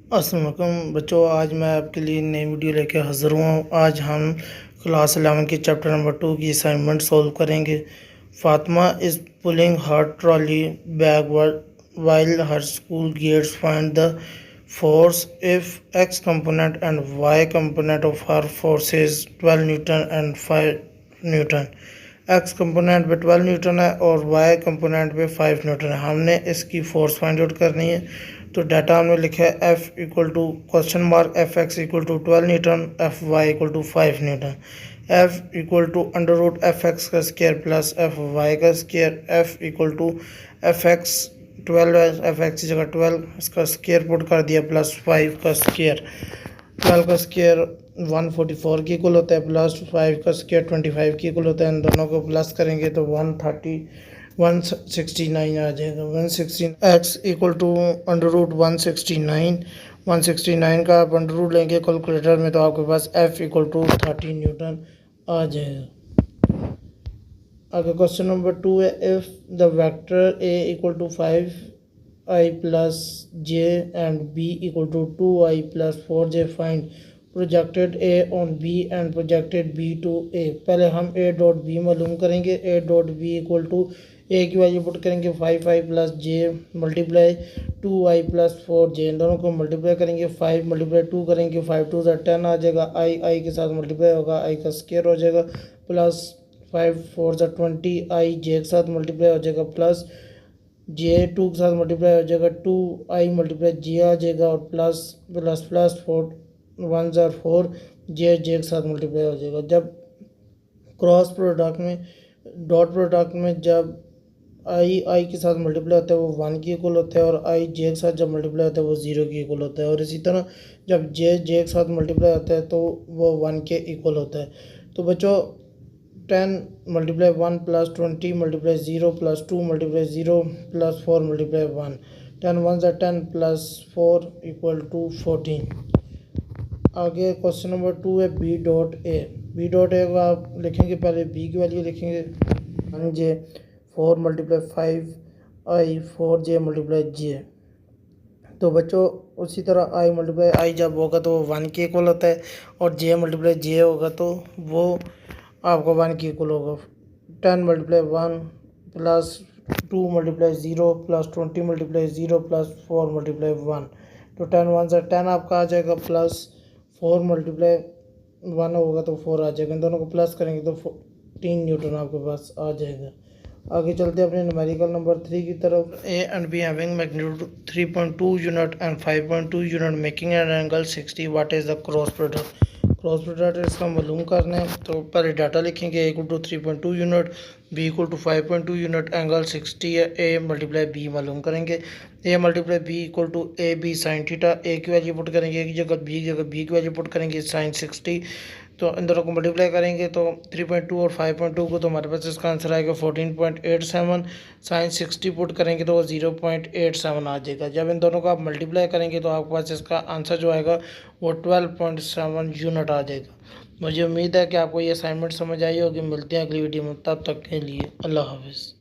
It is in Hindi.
अस्सलाम वालेकुम बच्चों, आज मैं आपके लिए नई वीडियो लेकर हाज़िर हुआ हूँ। आज हम क्लास 11 की चैप्टर नंबर 2 की असाइनमेंट सॉल्व करेंगे। Fatima is pulling her trolley backward while her school gets find the force if x component and y component of her force is 12 Newton and 5 Newton. x component पे 12 न्यूटन है और y कंपोनेंट पे 5 न्यूटन है। हमने इसकी फोर्स फाइंड आउट करनी है। तो डाटा हमने लिखा है f equal to question mark F X equal to 12 newton, F Y equal to 5 newton, f equal to under root F X का स्केयर प्लस एफ वाई का square, f equal to F X 12 है, एफ एक्स की जगह 12 इसका स्केयर पुट कर दिया प्लस 5 का स्केयर। 12 का स्केयर 144 की इक्वल होता है प्लस 5 का स्केयर 25 की इक्वल होता है। इन दोनों को प्लस करेंगे तो 169 आ जाएगा। 116 X equal to under root 169 का आप अंडर रूट लेंगे कैलकुलेटर में तो आपके पास एफ इक्वल टू 30 न्यूटन आ जाएगा। आगे क्वेश्चन नंबर 2 है, if the vector A equal to 5i plus J and B equal to 2i plus 4j find projected A on B and projected B to A. पहले हम ए डॉट बी मालूम करेंगे। A dot B equal to A की वैल्यू पुट करेंगे 5i plus J multiply 2i plus 4j। इन दोनों को मल्टीप्लाई करेंगे, 5 मल्टीप्लाई 2 करेंगे, 5 2 10 आ जाएगा। आई के साथ मल्टीप्लाई होगा, आई का स्केयर हो जाएगा प्लस 5 4 20, आई जे के साथ मल्टीप्लाई हो जाएगा प्लस जे 2 के साथ मल्टीप्लाई हो जाएगा 2 आई मल्टीप्लाई जे आ जाएगा और प्लस प्लस प्लस 4 1 4 जे के साथ मल्टीप्लाई हो जाएगा। जब क्रॉस प्रोडक्ट में डॉट प्रोडक्ट में जब आई के साथ मल्टीप्लाई होता है वो 1 की इक्वल होता है और आई जे के साथ जब मल्टीप्लाई होता है वो 0 की इक्वल होता है। और इसी तरह जब जे के साथ मल्टीप्लाई होता है तो वो 1 के इक्वल होता है। तो बच्चों 10 multiply 1 plus 20 multiply 0 plus 2 multiply 0 plus 4 multiply 1, 10 1 10 plus 4 equal to 14। आगे क्वेश्चन नंबर 2 है, B dot A. B dot A को आप लिखेंगे, पहले बी की वैल्यू लिखेंगे 1j 4 multiply 5i 4j multiply जे। तो बच्चों उसी तरह आई मल्टीप्लाई आई जब होगा तो वो 1 के इक्वल होता है और जे मल्टीप्लाई जे होगा तो वो आपको 1 की इक्वल होगा। 10 multiply 1 plus 2 multiply 0 plus 20 multiply 0 plus 4 multiply 1। तो 10 1 से 10 आपका आ जाएगा प्लस 4 मल्टीप्लाई 1 होगा तो 4 आ जाएगा। इन दोनों को प्लस करेंगे तो 14 न्यूटन आपके पास आ जाएगा। आगे चलते हैं अपने न्यूमेरिकल नंबर 3 की तरफ। A and B having magnitude 3.2 unit and 5.2 unit making an angle 60, what is the cross product. Cross product इसका मालूम करना है। तो पहले डाटा लिखेंगे, A equal to 3.2 unit, B equal to 5.2 unit, angle 60 है। ए मल्टीप्लाई बी मालूम करेंगे। A multiply B equal to A B sine theta. A की वैल्यू पुट करेंगे, एक जगह बी की वैल्यू पुट करेंगे साइन 60। तो इन दोनों को मल्टीप्लाई करेंगे तो 3.2 और 5.2 को तो हमारे पास इसका आंसर आएगा 14.87। साइन 60 पुट करेंगे तो वो 0.87 आ जाएगा। जब इन दोनों को आप मल्टीप्लाई करेंगे तो आपके पास इसका आंसर जो आएगा वो 12.7 यूनिट आ जाएगा। मुझे उम्मीद है कि आपको ये असाइनमेंट समझ आई होगी। मिलते हैं अगली वीडियो में, तब तक के लिए अल्लाह हाफिज़।